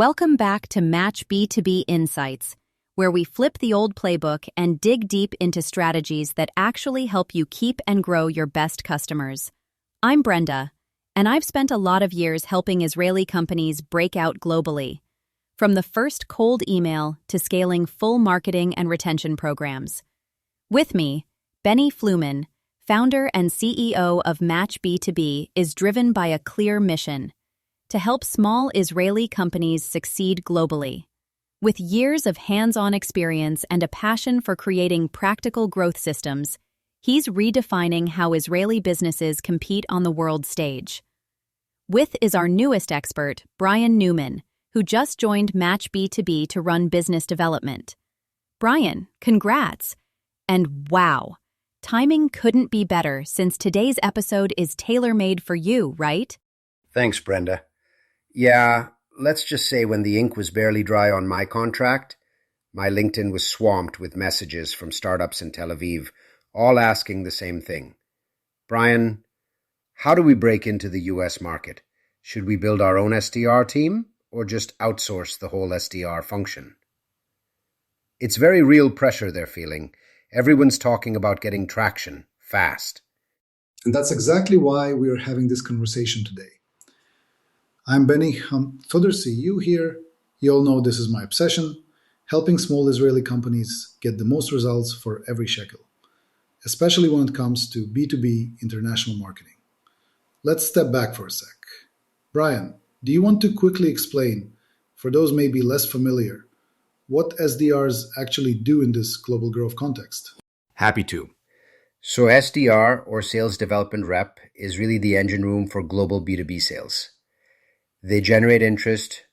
Welcome back to Match B2B Insights, where we flip the old playbook and dig deep into strategies that actually help you keep and grow your best customers. I'm Brenda, and I've spent a lot of years helping Israeli companies break out globally, from the first cold email to scaling full marketing and retention programs. With me, Benny Fluman, founder and CEO of Match B2B, is driven by a clear mission: to help small Israeli companies succeed globally. With years of hands-on experience and a passion for creating practical growth systems, he's redefining how Israeli businesses compete on the world stage. With is our newest expert, Newman, who just joined Match B2B to run business development. Brian, congrats! And wow, timing couldn't be better since today's episode is tailor-made for you, right? Thanks, Brenda. Yeah, let's just say when the ink was barely dry on my contract, my LinkedIn was swamped with messages from startups in Tel Aviv, all asking the same thing. Brian, how do we break into the US market? Should we build our own SDR team or just outsource the whole SDR function? It's very real pressure they're feeling. Everyone's talking about getting traction fast. And that's exactly why we are having this conversation today. I'm Benny. So to see you here. You all know this is my obsession, helping small Israeli companies get the most results for every shekel, especially when it comes to B2B international marketing. Let's step back for a sec. Brian, do you want to quickly explain, for those maybe less familiar, what SDRs actually do in this global growth context? Happy to. So SDR, or Sales Development Rep, is really the engine room for global B2B sales. They generate interest,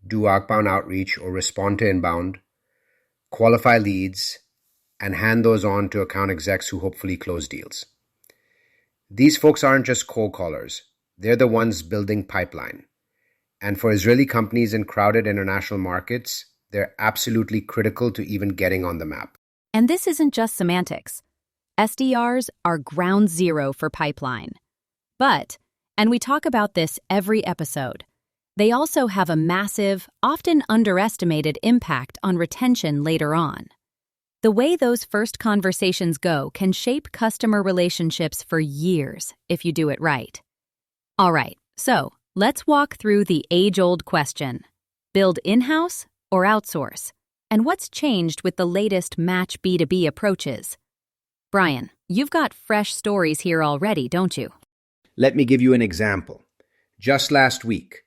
do outbound outreach or respond to inbound, qualify leads, and hand those on to account execs who hopefully close deals. These folks aren't just cold callers. They're the ones building pipeline. And for Israeli companies in crowded international markets, they're absolutely critical to even getting on the map. And this isn't just semantics. SDRs are ground zero for pipeline. But, and we talk about this every episode, they also have a massive, often underestimated impact on retention later on. The way those first conversations go can shape customer relationships for years if you do it right. All right, so let's walk through the age-old question: build in-house or outsource? And what's changed with the latest Match B2B approaches? Brian, you've got fresh stories here already, don't you? Let me give you an example. Just last week,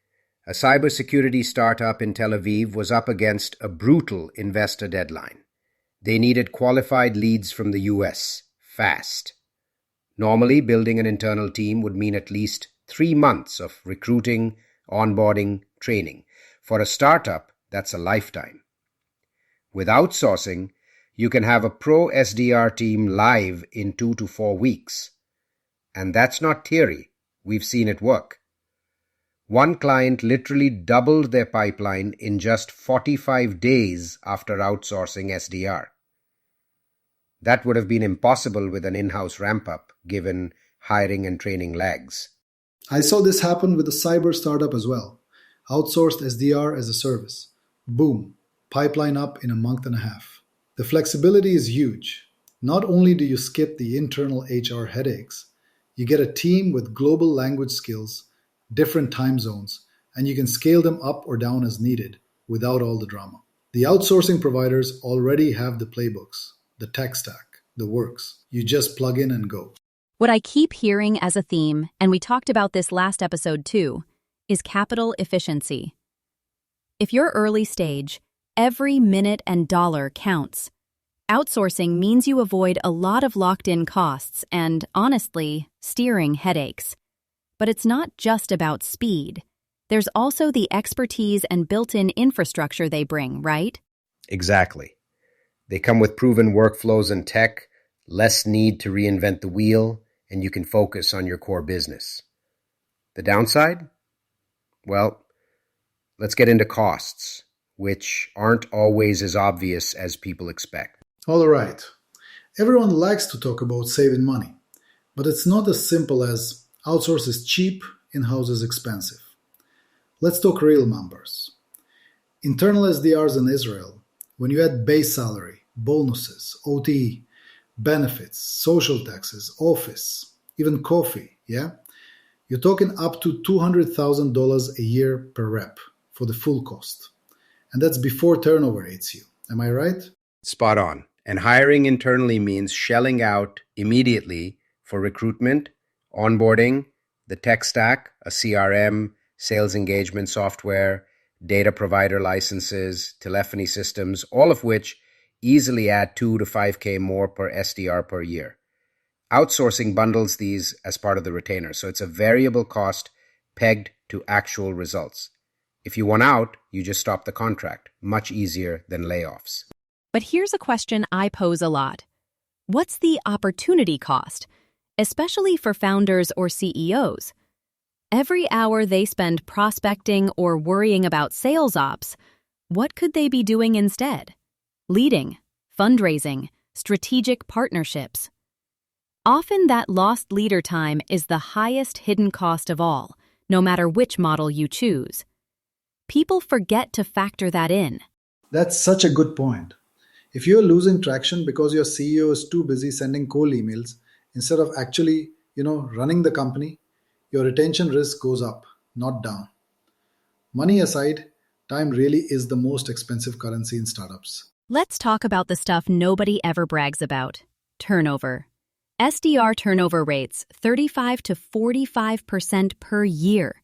a cybersecurity startup in Tel Aviv was up against a brutal investor deadline. They needed qualified leads from the US, fast. Normally, building an internal team would mean at least 3 months of recruiting, onboarding, training. For a startup, that's a lifetime. With outsourcing, you can have a pro SDR team live in 2 to 4 weeks. And that's not theory. We've seen it work. One client literally doubled their pipeline in just 45 days after outsourcing SDR. That would have been impossible with an in-house ramp-up, given hiring and training lags. I saw this happen with a cyber startup as well. Outsourced SDR as a service. Boom, pipeline up in a month and a half. The flexibility is huge. Not only do you skip the internal HR headaches, you get a team with global language skills, different time zones, and you can scale them up or down as needed without all the drama. The outsourcing providers already have the playbooks, the tech stack, the works. You just plug in and go. What I keep hearing as a theme, and we talked about this last episode too, is capital efficiency. If you're early stage, every minute and dollar counts. Outsourcing means you avoid a lot of locked-in costs and, honestly, steering headaches. But it's not just about speed. There's also the expertise and built-in infrastructure they bring, right? Exactly. They come with proven workflows and tech, less need to reinvent the wheel, and you can focus on your core business. The downside? Well, let's get into costs, which aren't always as obvious as people expect. All right. Everyone likes to talk about saving money, but it's not as simple as outsource is cheap, in-house is expensive. Let's talk real numbers. Internal SDRs in Israel, when you add base salary, bonuses, OTE, benefits, social taxes, office, even coffee, yeah? You're talking up to $200,000 a year per rep for the full cost. And that's before turnover hits you. Am I right? Spot on. And hiring internally means shelling out immediately for recruitment, onboarding, the tech stack, a CRM, sales engagement software, data provider licenses, telephony systems, all of which easily add 2 to 5K more per SDR per year. Outsourcing bundles these as part of the retainer, so it's a variable cost pegged to actual results. If you want out, you just stop the contract. Much easier than layoffs. But here's a question I pose a lot. What's the opportunity cost, especially for founders or CEOs? Every hour they spend prospecting or worrying about sales ops, what could they be doing instead? Leading, fundraising, strategic partnerships. Often that lost leader time is the highest hidden cost of all, no matter which model you choose. People forget to factor that in. That's such a good point. If you're losing traction because your CEO is too busy sending cold emails instead of actually, running the company, your retention risk goes up, not down. Money aside, time really is the most expensive currency in startups. Let's talk about the stuff nobody ever brags about. Turnover. SDR turnover rates 35 to 45% per year.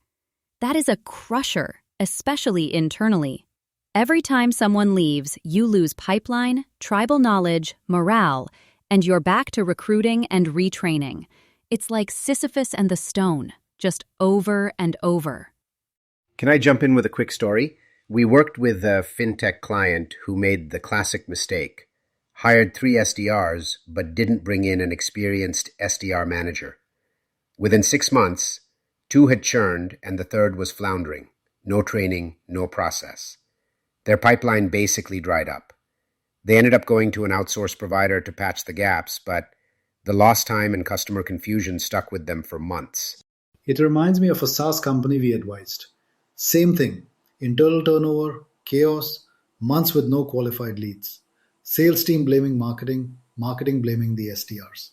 That is a crusher, especially internally. Every time someone leaves, you lose pipeline, tribal knowledge, morale, and you're back to recruiting and retraining. It's like Sisyphus and the stone, just over and over. Can I jump in with a quick story? We worked with a fintech client who made the classic mistake. Hired 3 SDRs, but didn't bring in an experienced SDR manager. Within 6 months, 2 had churned and the third was floundering. No training, no process. Their pipeline basically dried up. They ended up going to an outsourced provider to patch the gaps, but the lost time and customer confusion stuck with them for months. It reminds me of a SaaS company we advised. Same thing. Internal turnover, chaos, months with no qualified leads. Sales team blaming marketing, marketing blaming the SDRs.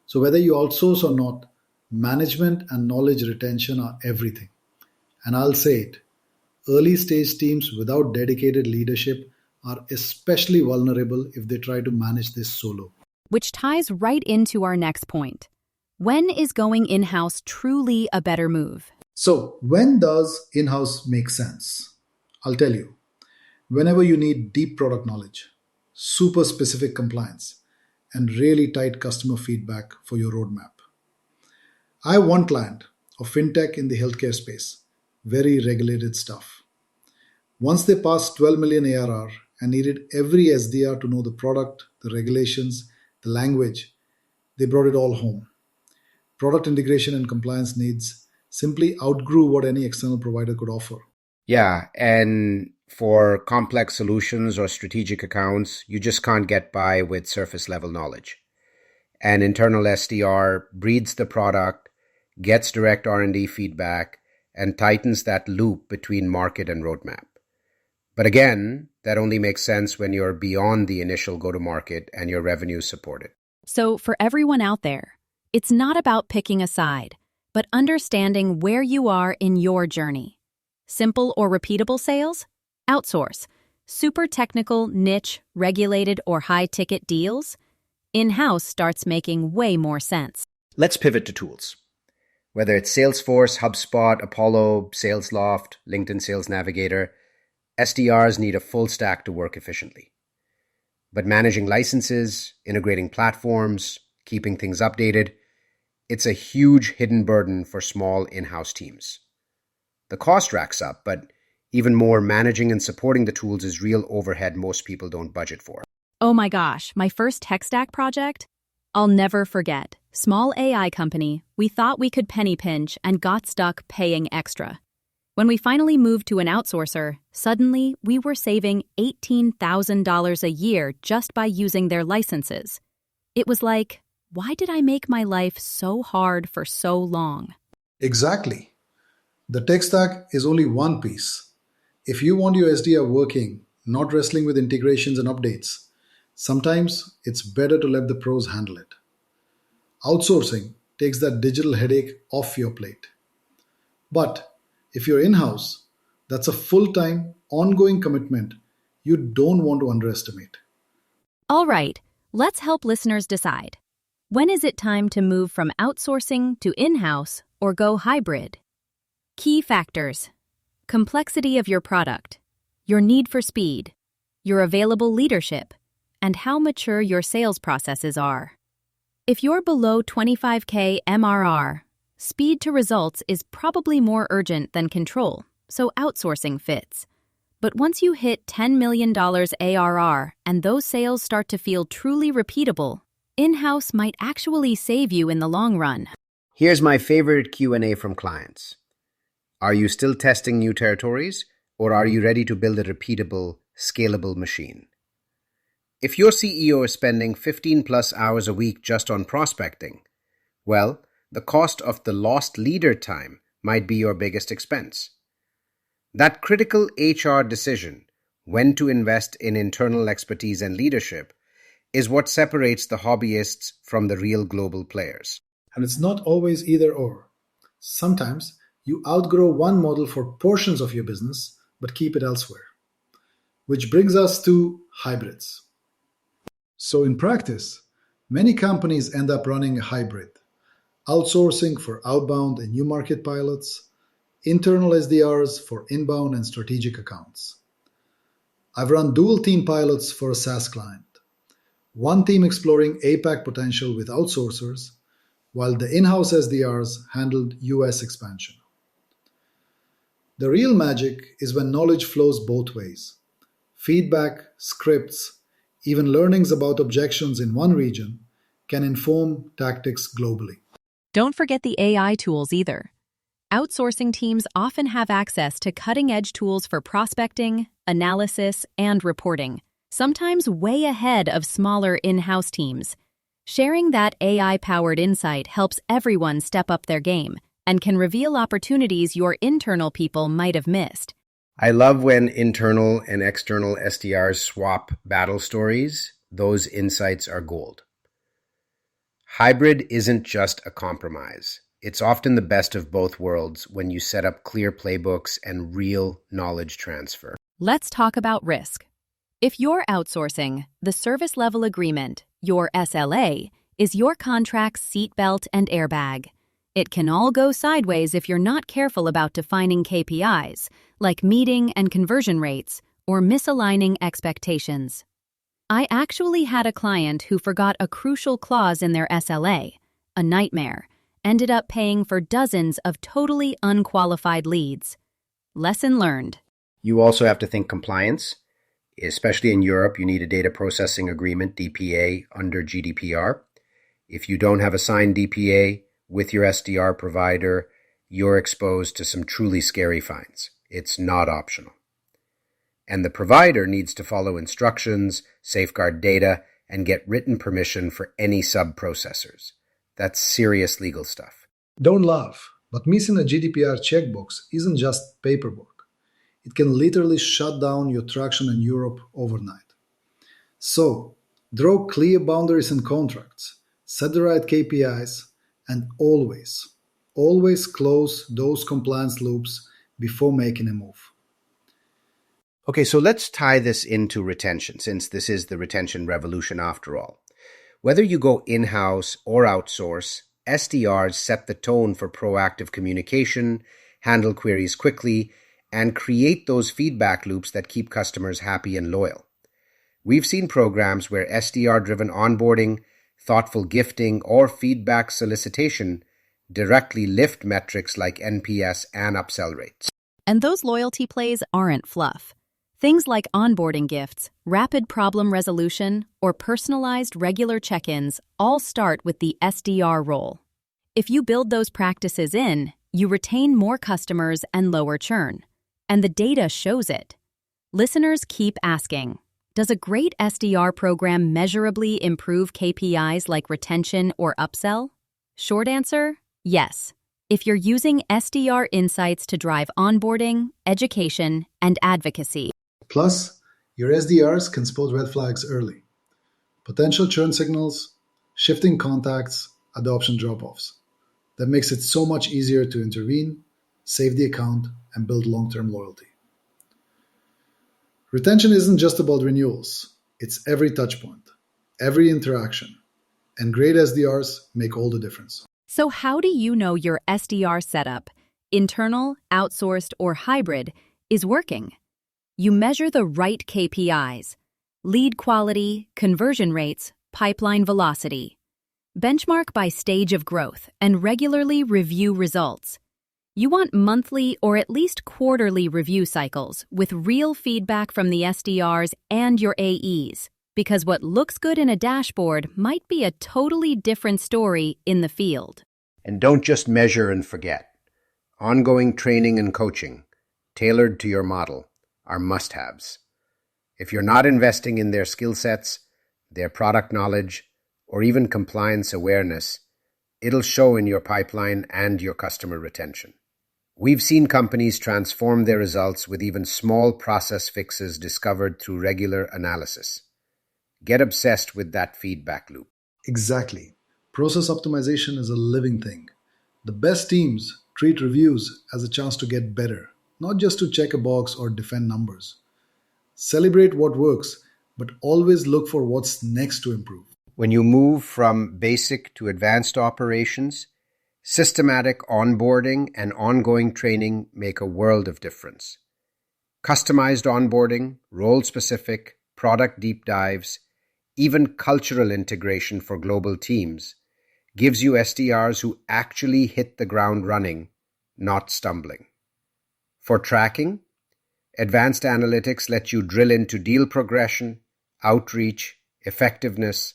So whether you outsource or not, management and knowledge retention are everything. And I'll say it, early stage teams without dedicated leadership are especially vulnerable if they try to manage this solo. Which ties right into our next point. When is going in-house truly a better move? So when does in-house make sense? I'll tell you. Whenever you need deep product knowledge, super specific compliance, and really tight customer feedback for your roadmap. I have one client, a fintech in the healthcare space, very regulated stuff. Once they passed 12 million ARR and needed every SDR to know the product, the regulations, the language, they brought it all home. Product integration and compliance needs simply outgrew what any external provider could offer. Yeah, and for complex solutions or strategic accounts, you just can't get by with surface level knowledge. An internal SDR breeds the product, gets direct R&D feedback, and tightens that loop between market and roadmap. But again, that only makes sense when you're beyond the initial go-to-market and your revenue is supported. So for everyone out there, it's not about picking a side, but understanding where you are in your journey. Simple or repeatable sales? Outsource. Super technical, niche, regulated, or high-ticket deals? In-house starts making way more sense. Let's pivot to tools. Whether it's Salesforce, HubSpot, Apollo, SalesLoft, LinkedIn Sales Navigator, SDRs need a full stack to work efficiently. But managing licenses, integrating platforms, keeping things updated, it's a huge hidden burden for small in-house teams. The cost racks up, but even more, managing and supporting the tools is real overhead most people don't budget for. Oh my gosh, my first tech stack project? I'll never forget. Small AI company, we thought we could penny pinch and got stuck paying extra. When we finally moved to an outsourcer, suddenly we were saving $18,000 a year just by using their licenses. It was like, why did I make my life so hard for so long? Exactly. The tech stack is only one piece. If you want your SDR working, not wrestling with integrations and updates, sometimes it's better to let the pros handle it. Outsourcing takes that digital headache off your plate. But if you're in house, that's a full time, ongoing commitment you don't want to underestimate. All right, let's help listeners decide. When is it time to move from outsourcing to in-house or go hybrid? Key factors: complexity of your product, your need for speed, your available leadership, and how mature your sales processes are. If you're below 25K MRR, speed to results is probably more urgent than control, so outsourcing fits. But once you hit $10 million ARR and those sales start to feel truly repeatable, in-house might actually save you in the long run. Here's my favorite Q&A from clients. Are you still testing new territories, or are you ready to build a repeatable, scalable machine? If your CEO is spending 15 plus hours a week just on prospecting, well, the cost of the lost leader time might be your biggest expense. That critical HR decision, when to invest in internal expertise and leadership, is what separates the hobbyists from the real global players. And it's not always either or. Sometimes you outgrow one model for portions of your business, but keep it elsewhere. Which brings us to hybrids. So in practice, many companies end up running a hybrid. Outsourcing for outbound and new market pilots, internal SDRs for inbound and strategic accounts. I've run dual team pilots for a SaaS client. One team exploring APAC potential with outsourcers, while the in-house SDRs handled US expansion. The real magic is when knowledge flows both ways. Feedback, scripts, even learnings about objections in one region can inform tactics globally. Don't forget the AI tools either. Outsourcing teams often have access to cutting-edge tools for prospecting, analysis, and reporting, sometimes way ahead of smaller in-house teams. Sharing that AI-powered insight helps everyone step up their game and can reveal opportunities your internal people might have missed. I love when internal and external SDRs swap battle stories. Those insights are gold. Hybrid isn't just a compromise. It's often the best of both worlds when you set up clear playbooks and real knowledge transfer. Let's talk about risk. If you're outsourcing, the service level agreement, your SLA, is your contract's seatbelt and airbag. It can all go sideways if you're not careful about defining KPIs, like meeting and conversion rates, or misaligning expectations. I actually had a client who forgot a crucial clause in their SLA, a nightmare, ended up paying for dozens of totally unqualified leads. Lesson learned. You also have to think compliance. Especially in Europe, you need a data processing agreement, DPA, under GDPR. If you don't have a signed DPA with your SDR provider, you're exposed to some truly scary fines. It's not optional. And the provider needs to follow instructions, safeguard data, and get written permission for any sub-processors. That's serious legal stuff. Don't laugh, but missing a GDPR checkbox isn't just paperwork. It can literally shut down your traction in Europe overnight. So, draw clear boundaries in contracts, set the right KPIs, and always close those compliance loops before making a move. Okay, so let's tie this into retention, since this is the retention revolution after all. Whether you go in-house or outsource, SDRs set the tone for proactive communication, handle queries quickly, and create those feedback loops that keep customers happy and loyal. We've seen programs where SDR-driven onboarding, thoughtful gifting, or feedback solicitation directly lift metrics like NPS and upsell rates. And those loyalty plays aren't fluff. Things like onboarding gifts, rapid problem resolution, or personalized regular check-ins all start with the SDR role. If you build those practices in, you retain more customers and lower churn. And the data shows it. Listeners keep asking, does a great SDR program measurably improve KPIs like retention or upsell? Short answer, yes. if you're using SDR insights to drive onboarding, education, and advocacy. Plus, your SDRs can spot red flags early. Potential churn signals, shifting contacts, adoption drop-offs. That makes it so much easier to intervene, save the account, and build long-term loyalty. Retention isn't just about renewals. It's every touchpoint, every interaction. And great SDRs make all the difference. So how do you know your SDR setup, internal, outsourced, or hybrid, is working? You measure the right KPIs: lead quality, conversion rates, pipeline velocity. Benchmark by stage of growth and regularly review results. You want monthly or at least quarterly review cycles with real feedback from the SDRs and your AEs, because what looks good in a dashboard might be a totally different story in the field. And don't just measure and forget. Ongoing training and coaching, tailored to your model, are must-haves. If you're not investing in their skill sets, their product knowledge, or even compliance awareness, it'll show in your pipeline and your customer retention. We've seen companies transform their results with even small process fixes discovered through regular analysis. Get obsessed with that feedback loop. Exactly. Process optimization is a living thing. The best teams treat reviews as a chance to get better, not just to check a box or defend numbers. Celebrate what works, but always look for what's next to improve. When you move from basic to advanced operations, systematic onboarding and ongoing training make a world of difference. Customized onboarding, role-specific, product deep dives, even cultural integration for global teams gives you SDRs who actually hit the ground running, not stumbling. For tracking, advanced analytics let you drill into deal progression, outreach, effectiveness,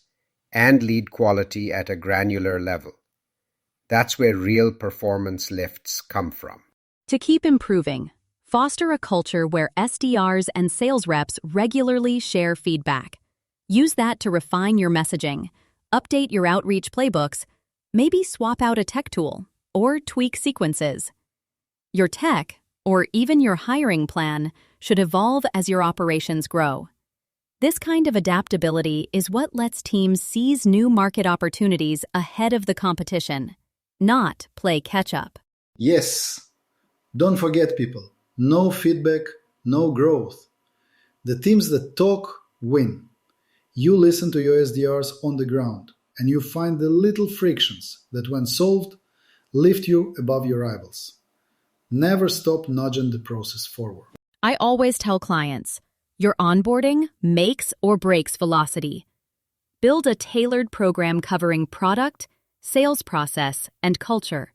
and lead quality at a granular level. That's where real performance lifts come from. To keep improving, foster a culture where SDRs and sales reps regularly share feedback. Use that to refine your messaging, update your outreach playbooks, maybe swap out a tech tool, or tweak sequences. Your tech, or even your hiring plan, should evolve as your operations grow. This kind of adaptability is what lets teams seize new market opportunities ahead of the competition, not play catch-up. Yes. Don't forget, people. No feedback, no growth. The teams that talk win. You listen to your SDRs on the ground, and you find the little frictions that, when solved, lift you above your rivals. Never stop nudging the process forward. I always tell clients, your onboarding makes or breaks velocity. Build a tailored program covering product, sales process, and culture.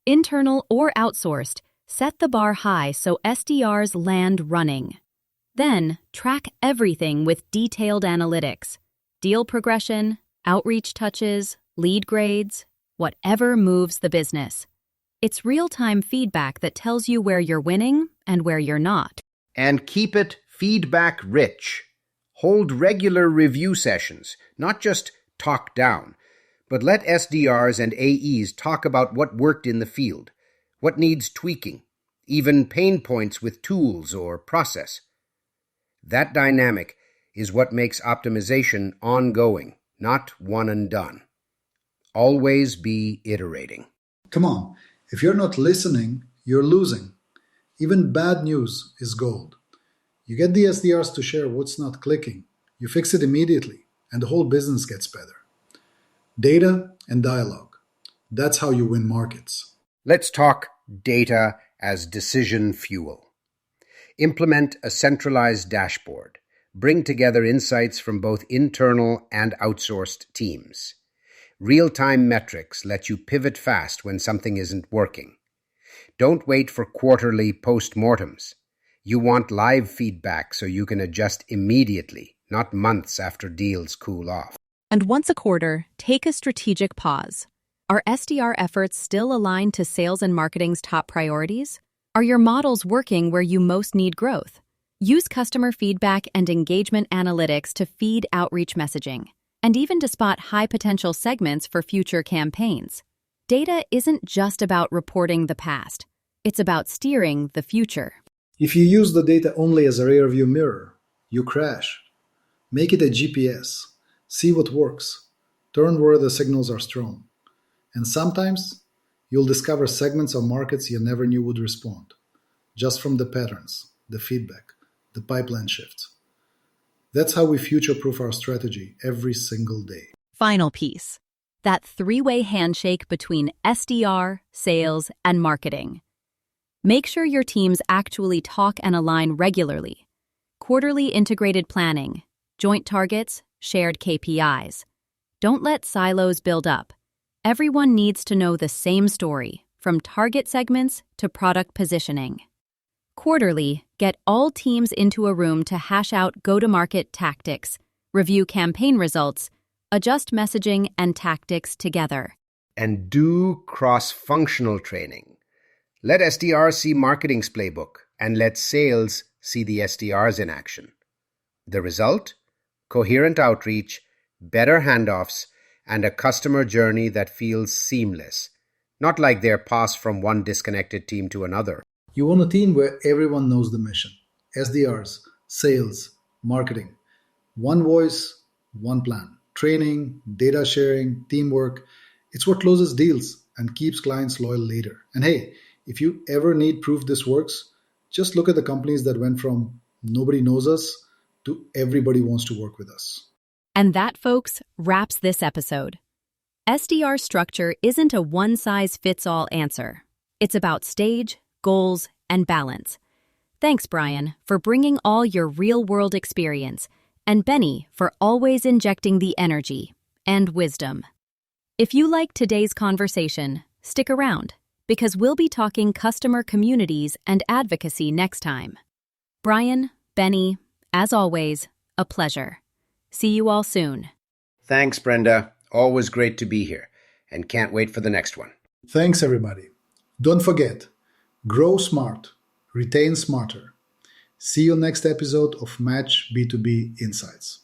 Internal or outsourced, set the bar high so SDRs land running. Then, track everything with detailed analytics. Deal progression, outreach touches, lead grades, whatever moves the business. It's real-time feedback that tells you where you're winning and where you're not. And keep it feedback rich. Hold regular review sessions, not just talk down, but let SDRs and AEs talk about what worked in the field, what needs tweaking, even pain points with tools or process. That dynamic is what makes optimization ongoing, not one and done. Always be iterating. Come on, if you're not listening, you're losing. Even bad news is gold. You get the SDRs to share what's not clicking, you fix it immediately, and the whole business gets better. Data and dialogue. That's how you win markets. Let's talk data as decision fuel. Implement a centralized dashboard. Bring together insights from both internal and outsourced teams. Real-time metrics let you pivot fast when something isn't working. Don't wait for quarterly post-mortems. You want live feedback so you can adjust immediately, not months after deals cool off. And once a quarter, take a strategic pause. Are SDR efforts still aligned to sales and marketing's top priorities? Are your models working where you most need growth? Use customer feedback and engagement analytics to feed outreach messaging, and even to spot high-potential segments for future campaigns. Data isn't just about reporting the past. It's about steering the future. If you use the data only as a rearview mirror, you crash. Make it a GPS. See what works. Turn where the signals are strong. And sometimes you'll discover segments of markets you never knew would respond, just from the patterns, the feedback, the pipeline shifts. That's how we future-proof our strategy every single day. Final piece. That three-way handshake between SDR, sales, and marketing. Make sure your teams actually talk and align regularly. Quarterly integrated planning, joint targets, shared KPIs. Don't let silos build up. Everyone needs to know the same story, from target segments to product positioning. Quarterly, get all teams into a room to hash out go-to-market tactics, review campaign results, adjust messaging and tactics together. And do cross-functional training. Let SDRs see marketing's playbook, and let sales see the SDRs in action. The result? Coherent outreach, better handoffs, and a customer journey that feels seamless, not like they're passed from one disconnected team to another. You want a team where everyone knows the mission. SDRs, sales, marketing. One voice, one plan. Training, data sharing, teamwork. It's what closes deals and keeps clients loyal later. And hey, if you ever need proof this works, just look at the companies that went from nobody knows us to everybody wants to work with us. And that, folks, wraps this episode. SDR structure isn't a one-size-fits-all answer. It's about stage, goals, and balance. Thanks, Brian, for bringing all your real-world experience, and Benny for always injecting the energy and wisdom. If you liked today's conversation, stick around, because we'll be talking customer communities and advocacy next time. Brian, Benny, as always, a pleasure. See you all soon. Thanks, Brenda. Always great to be here, and can't wait for the next one. Thanks, everybody. Don't forget, grow smart, retain smarter. See you next episode of Match B2B Insights.